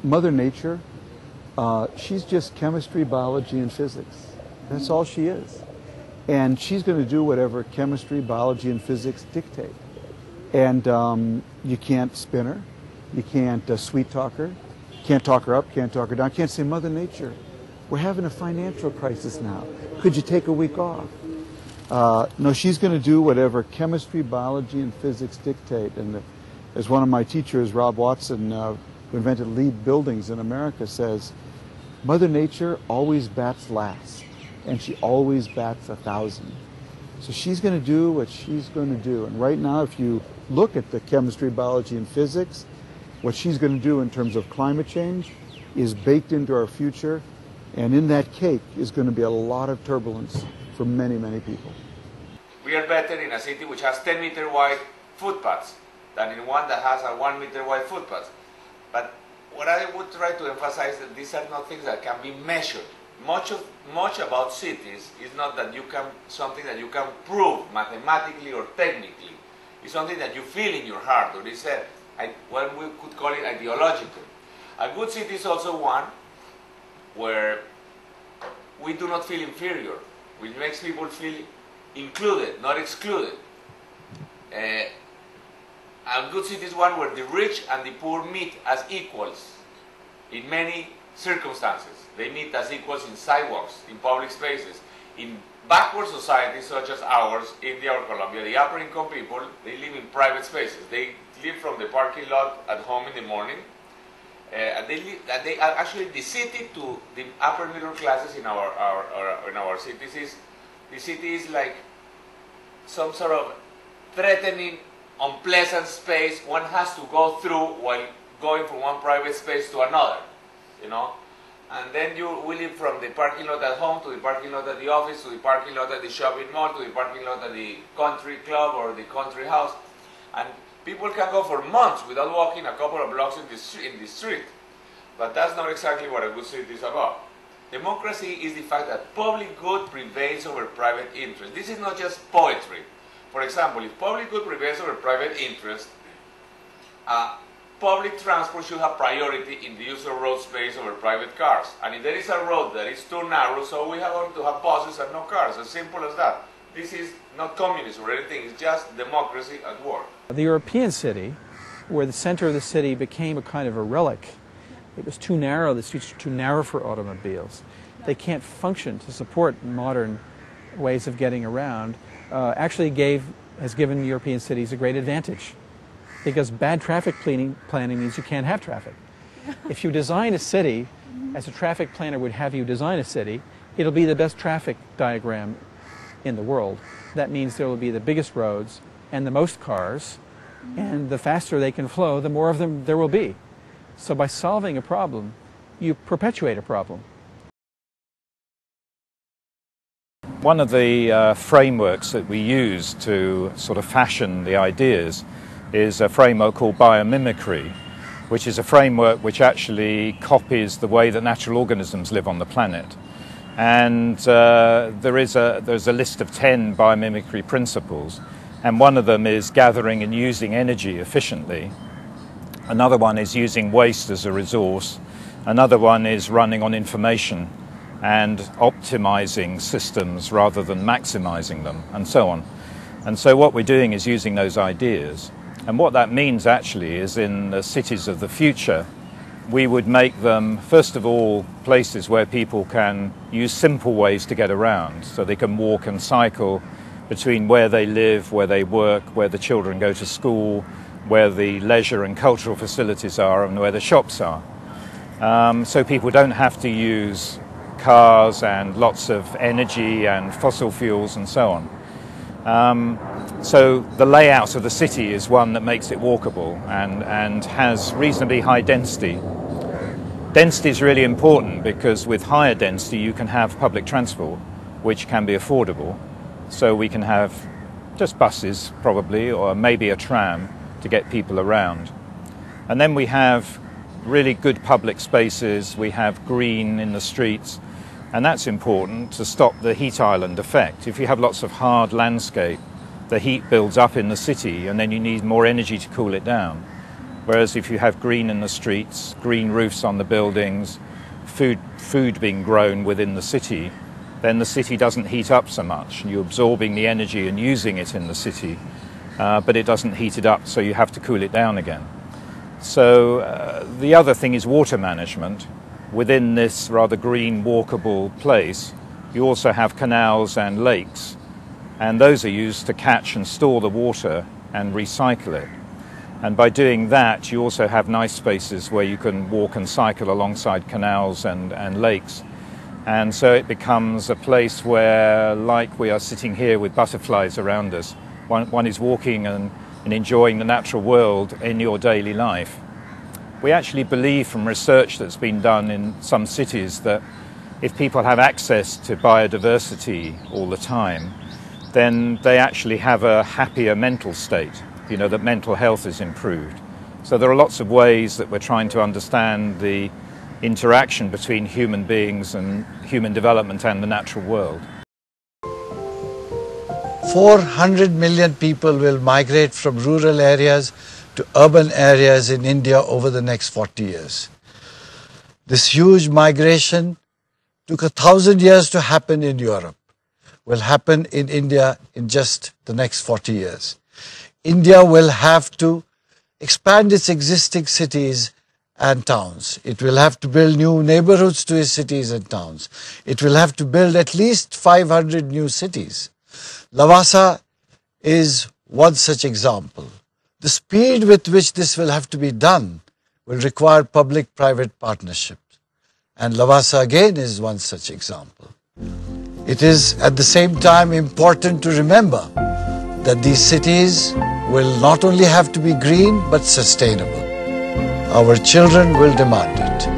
Mother Nature, she's just chemistry, biology, and physics. That's all she is. And she's going to do whatever chemistry, biology, and physics dictate. And you can't spin her. You can't sweet talk her. Can't talk her up, can't talk her down. Can't say, Mother Nature, we're having a financial crisis now. Could you take a week off? No, she's going to do whatever chemistry, biology, and physics dictate. And as one of my teachers, Rob Watson, who invented LEED buildings in America, says, Mother Nature always bats last, and she always bats 1,000. So she's going to do what she's going to do. And right now, if you look at the chemistry, biology, and physics, what she's going to do in terms of climate change is baked into our future. And in that cake is going to be a lot of turbulence for many, many people. We are better in a city which has 10-meter wide footpaths than in one that has a 1-meter wide footpath. But what I would try to emphasize that these are not things that can be measured. Much about cities is not that you can something that you can prove mathematically or technically. It's something that you feel in your heart, or it's what we could call it ideological. A good city is also one where we do not feel inferior, which makes people feel included, not excluded. A good city is one where the rich and the poor meet as equals in many circumstances. They meet as equals in sidewalks, in public spaces. In backward societies such as ours, India or Colombia, the upper income people, they live in private spaces. They live from the parking lot at home in the morning. They are actually the city to the upper middle classes in our cities. The city is like some sort of threatening, unpleasant space one has to go through while going from one private space to another, you know. And then you will live from the parking lot at home to the parking lot at the office, to the parking lot at the shopping mall, to the parking lot at the country club or the country house. And people can go for months without walking a couple of blocks in the street. But that's not exactly what a good city is about. Democracy is the fact that public good prevails over private interest. This is not just poetry. For example, if public good prevails over private interest, public transport should have priority in the use of road space over private cars. And if there is a road that is too narrow, so we are going to have buses and no cars. As simple as that. This is not communism or anything, it's just democracy at work. The European city, where the center of the city became a kind of a relic, it was too narrow, the streets were too narrow for automobiles. They can't function to support modern ways of getting around, has given European cities a great advantage. Because bad traffic planning means you can't have traffic. If you design a city, as a traffic planner would have you design a city, it'll be the best traffic diagram in the world. That means there will be the biggest roads and the most cars, and the faster they can flow, the more of them there will be. So by solving a problem, you perpetuate a problem. One of the frameworks that we use to sort of fashion the ideas is a framework called biomimicry, which is a framework which actually copies the way that natural organisms live on the planet. And there's a list of 10 biomimicry principles, and one of them is gathering and using energy efficiently. Another one is using waste as a resource. Another one is running on information and optimizing systems rather than maximizing them, and so on. And so what we're doing is using those ideas. And what that means actually is in the cities of the future, we would make them, first of all, places where people can use simple ways to get around. So they can walk and cycle between where they live, where they work, where the children go to school, where the leisure and cultural facilities are, and where the shops are. So people don't have to use cars and lots of energy and fossil fuels and so on. So the layout of the city is one that makes it walkable and has reasonably high density. Density is really important because with higher density you can have public transport which can be affordable. So we can have just buses probably, or maybe a tram to get people around. And then we have really good public spaces, we have green in the streets, and that's important to stop the heat island effect. If you have lots of hard landscape, the heat builds up in the city and then you need more energy to cool it down. Whereas if you have green in the streets, green roofs on the buildings, food being grown within the city, then the city doesn't heat up so much. You're absorbing the energy and using it in the city, but it doesn't heat it up, so you have to cool it down again. So the other thing is water management. Within this rather green, walkable place, you also have canals and lakes, and those are used to catch and store the water and recycle it. And by doing that, you also have nice spaces where you can walk and cycle alongside canals and lakes. And so it becomes a place where, like we are sitting here with butterflies around us, one is walking and enjoying the natural world in your daily life. We actually believe from research that's been done in some cities that if people have access to biodiversity all the time, then they actually have a happier mental state. You know, that mental health is improved. So there are lots of ways that we're trying to understand the interaction between human beings and human development and the natural world. 400 million people will migrate from rural areas to urban areas in India over the next 40 years. This huge migration took 1,000 years to happen in Europe, will happen in India in just the next 40 years. India will have to expand its existing cities and towns. It will have to build new neighborhoods to its cities and towns. It will have to build at least 500 new cities. Lavasa is one such example. The speed with which this will have to be done will require public-private partnerships. And Lavasa again is one such example. It is at the same time important to remember that these cities will not only have to be green but sustainable. Our children will demand it.